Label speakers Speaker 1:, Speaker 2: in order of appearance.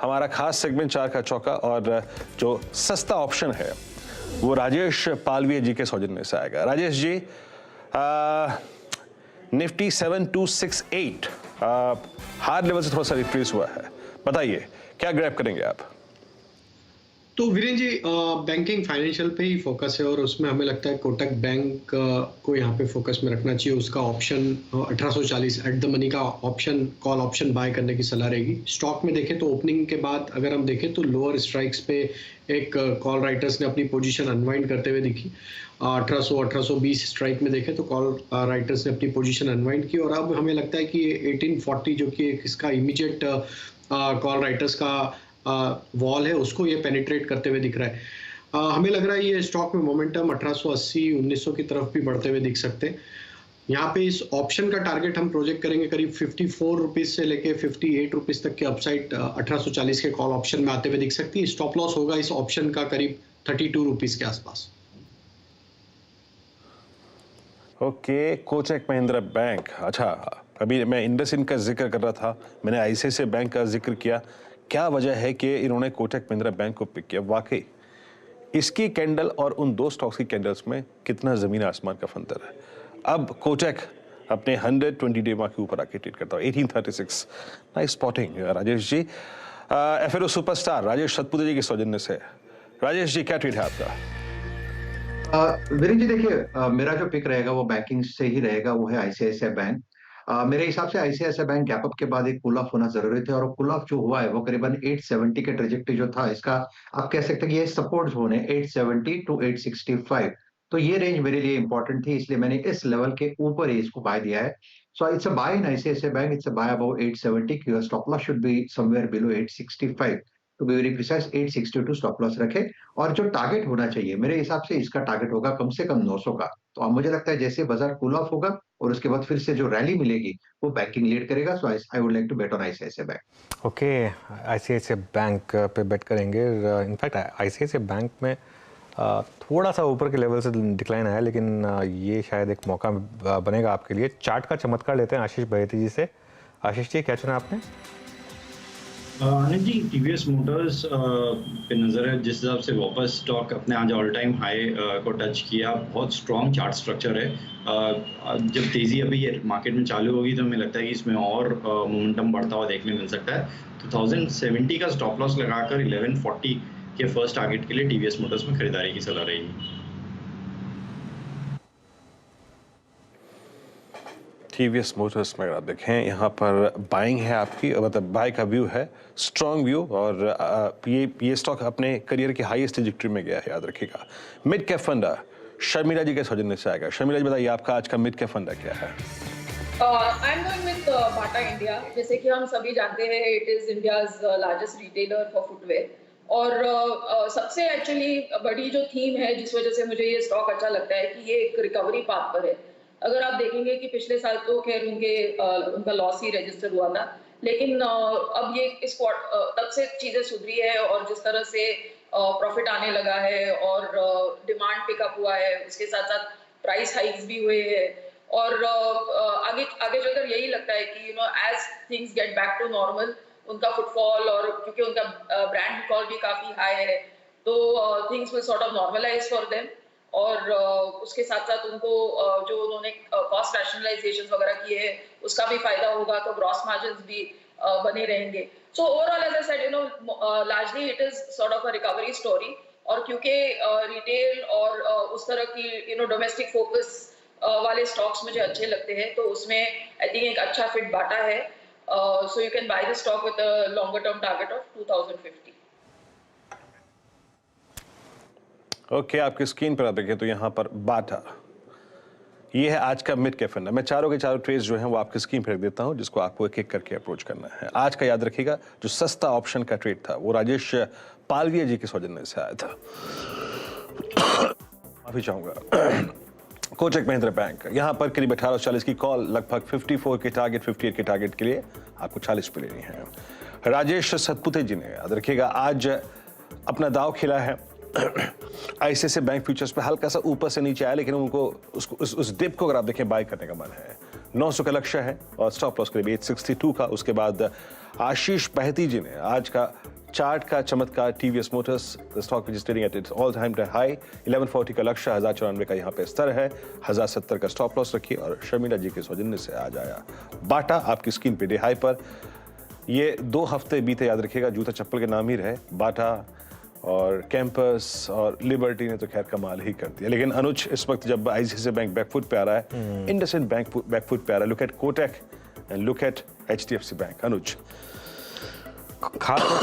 Speaker 1: हमारा खास सेगमेंट 4 का चौका और जो सस्ता ऑप्शन है वो राजेश पालविया जी के सौजन्य से आएगा। Rajesh ji, Nifty 7268 hard level से थोड़ा सा रिट्रेस हुआ है, बताइए क्या ग्रैब करेंगे आप?
Speaker 2: तो वीरेन जी, बैंकिंग फाइनेंशियल पे ही फोकस है और उसमें हमें लगता है कोटक बैंक को यहाँ पे फोकस में रखना चाहिए। उसका ऑप्शन 1840 एट द मनी का ऑप्शन कॉल ऑप्शन बाय करने की सलाह रहेगी। स्टॉक में देखें तो ओपनिंग के बाद अगर हम देखें तो लोअर स्ट्राइक्स पे एक कॉल राइटर्स ने अपनी पोजीशन अनवाइंड करते हुए दिखी। 1820 स्ट्राइक में देखें तो कॉल राइटर्स ने अपनी पोजीशन अनवाइंड की और अब हमें लगता है कि 1840 जो कि इसका इमीडिएट कॉल राइटर्स का वॉल है उसको ये पेनिट्रेट करते हुए दिख रहा है। हमें लग रहा है ये स्टॉक में मोमेंटम 1880 1900 की तरफ भी बढ़ते हुए दिख सकते हैं। यहाँ पे इस ऑप्शन का टारगेट हम प्रोजेक्ट करेंगे करीब 54 रुपीज से लेके 58 रुपीज तक के अपसाइड 1840 के कॉल ऑप्शन में आते हुए दिख सकती है। स्टॉप लॉस होगा इस ऑप्शन का करीब 32 रुपीज के आसपास।
Speaker 1: Okay, Kotak Mahindra bank. अच्छा, अभी मैं इंडसइंड का जिक्र कर रहा था, मैंने आईसीआईसीआई बैंक का जिक्र किया। क्या वजह है कि इन्होंने कोटक महिंद्रा बैंक को पिक किया? वाकई इसकी कैंडल और उन दो स्टॉक्स की कैंडल्स में कितना जमीन आसमान का फंतर है। अब कोटक अपने 120 डे मार्क के ऊपर आके ट्रेड करता है 1836। Nice spotting Rajesh ji. एफएरो superstar Rajesh Satpute जी के सौजन्य से। राजेश जी, क्या ट्रेड है आपका?
Speaker 3: वीरेन जी देखिए, मेरा जो पिक रहेगा वो बैंकिंग से ही रहेगा, वो है आईसीआईसीआई बैंक। मेरे हिसाब से आईसीआईसीआई बैंक गैप अप के बाद एक पुल ऑफ होना जरूरी था और पुल ऑफ जो हुआ है वो करीबन 870 के ट्रेजेक्टरी जो था इसका, आप कह सकते हैं कि ये सपोर्ट जोन है 870 टू 865। तो ये रेंज मेरे लिए इंपॉर्टेंट थी, इसलिए मैंने इस लेवल के ऊपर ही इसको बाय दिया है। So it's a buy in ICICI bank, it's a buy about 870 की stop loss should be somewhere below 865। To be very precise 862 stop loss रखे और जो टारगेट होना चाहिए मेरे हिसाब से इसका टारगेट होगा कम से कम 900 का। तो अब मुझे लगता है जैसे बाजार कूल ऑफ होगा और उसके बाद फिर से जो रैली मिलेगी वो बैंकिंग लीड करेगा। So I would like to bet on ICICI bank.
Speaker 4: Okay, ICICI bank पे बेट करेंगे। इनफैक्ट आईसीआईसीआई बैंक में थोड़ा सा ऊपर के लेवल से डिक्लाइन आया, लेकिन ये शायद एक मौका बनेगा आपके लिए। चार्ट का चमत्कार लेते हैं आशीष बहेती जी से। आशीष जी, क्या चुना आपने?
Speaker 5: आनंद जी, टीवीएस मोटर्स पे नज़र है। जिस हिसाब से वापस स्टॉक अपने आज ऑल टाइम हाई को टच किया, बहुत स्ट्रॉन्ग चार्ट स्ट्रक्चर है। जब तेज़ी अभी ये मार्केट में चालू होगी तो हमें लगता है कि इसमें और मोमेंटम बढ़ता हुआ देखने मिल सकता है। 2070 का स्टॉप लॉस लगाकर 1140 के फर्स्ट टारगेट के लिए टीवीएस मोटर्स में खरीदारी की सलाह रहेगी।
Speaker 1: टीवीएस मोटर्स में अगर आप देखें, यहाँ पर बाइंग है आपकी, मतलब बाय का व्यू है, स्ट्रॉन्ग व्यू। और ये स्टॉक अपने करियर की हाईएस्ट ट्रैजेक्टरी में गया है, याद रखिएगा। मिड कैप फंड शर्मिला जी के सौजन्य से आएगा। शर्मिला जी, बताइए आपका आज का मिड कैप फंड क्या है?
Speaker 6: I am going with Bata India. जैसे कि हम सभी जानते हैं, it is India's largest retailer for footwear और सबसे एक्चुअली बड़ी जो थीम है जिस वजह से मुझे ये स्टॉक अच्छा लगता है कि ये एक रिकवरी पाथ पर है। अगर आप देखेंगे कि पिछले साल तो खैर उनका लॉस ही रजिस्टर हुआ था, लेकिन अब ये इस तब से चीजें सुधरी है और जिस तरह से प्रॉफिट आने लगा है और डिमांड पिकअप हुआ है, उसके साथ साथ प्राइस हाइक्स भी हुए हैं और आगे आगे चलकर यही लगता है कि as things get back to normal, उनका फुटफॉल और क्योंकि उनका ब्रांड रिकॉल भी काफी हाई है, तो things will sort of normalise for them. और उसके साथ साथ उनको जो उन्होंने कॉस्ट रैशनलाइजेशन वगैरह किए हैं उसका भी फायदा होगा, तो ग्रॉस मार्जिन्स भी बने रहेंगे। So overall as I said, largely it is sort of a recovery story. और क्योंकि रिटेल और उस तरह की डोमेस्टिक फोकस वाले स्टॉक्स मुझे अच्छे लगते हैं, तो उसमें आई थिंक एक अच्छा फिट बाटा है। So you can by the stock with a longer term target of 2050।
Speaker 1: Okay, आपकी स्क्रीन पर आप देखें तो यहाँ पर बाटा, ये है आज का मिड कैप फंड। मैं चारों के चारों ट्रेड्स जो हैं वो आपकी स्क्रीन पर रख देता हूँ, जिसको आपको एक एक करके अप्रोच करना है। आज का याद रखिएगा, जो सस्ता ऑप्शन का ट्रेड था वो राजेश पालविया जी के सौजन्य से आया था। माफी चाहूंगा। कोटक महिंद्रा बैंक, यहाँ पर करीब 1840 की कॉल, लगभग 54 के टारगेट, 58 के टारगेट के लिए आपको 40 पे लेनी है। राजेश सतपुते जी ने, याद रखिएगा, आज अपना दाव खेला है। आईसीआईसीआई बैंक फ्यूचर्स पे हल्का सा ऊपर से नीचे आया, लेकिन उनको उस डिप को अगर आप देखें बाय करने का मन है। 900 का लक्ष्य है और स्टॉप लॉस करीब 862 का। उसके बाद आशीष बहती जी ने आज का चार्ट का चमत्कार TVS Motors stock which is trading at its all time high 1140 का लक्ष्य 1094 का यहाँ पे स्तर है, 1070 का स्टॉप लॉस रखिए और शर्मिला जी के सौजन्य से आज आया बाटा आपकी स्क्रीन पे डे हाई पर। ये 2 हफ्ते बीते, याद रखिएगा, जूता चप्पल के नाम ही रहे। बाटा और कैंपस और लिबर्टी ने तो खैर कमाल ही कर दिया, लेकिन अनुज इस वक्त जब आईसीआईसीआई बैंक बैकफुट पे आ रहा है, इंडसइंड बैंक बैकफुट पे आ रहा है, look at Kotak and look at HDFC bank. Anuj,
Speaker 4: खास